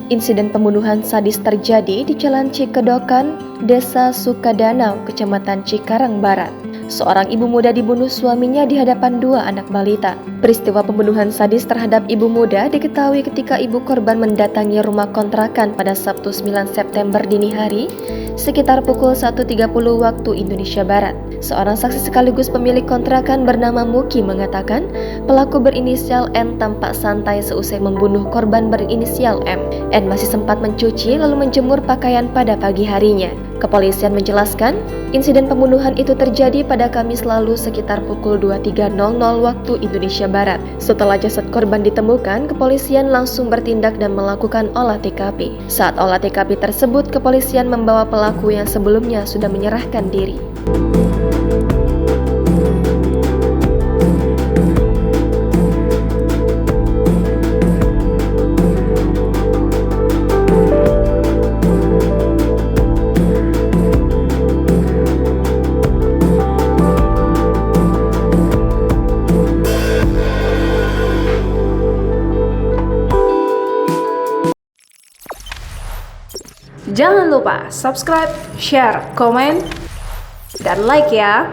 Insiden pembunuhan sadis terjadi di Jalan Cikedokan, Desa Sukadanau, Kecamatan Cikarang Barat. Seorang ibu muda dibunuh suaminya di hadapan dua anak balita. Peristiwa pembunuhan sadis terhadap ibu muda diketahui ketika ibu korban mendatangi rumah kontrakan pada Sabtu 9 September dini hari, sekitar pukul 1.30 waktu Indonesia Barat. Seorang saksi sekaligus pemilik kontrakan bernama Muki mengatakan pelaku berinisial N tampak santai seusai membunuh korban berinisial M. N masih sempat mencuci lalu menjemur pakaian pada pagi harinya. Kepolisian menjelaskan, insiden pembunuhan itu terjadi pada Kamis lalu sekitar pukul 23.00 waktu Indonesia Barat. Setelah jasad korban ditemukan, kepolisian langsung bertindak dan melakukan olah TKP. Saat olah TKP tersebut, kepolisian membawa pelaku yang sebelumnya sudah menyerahkan diri. Jangan lupa subscribe, share, komen, dan like ya.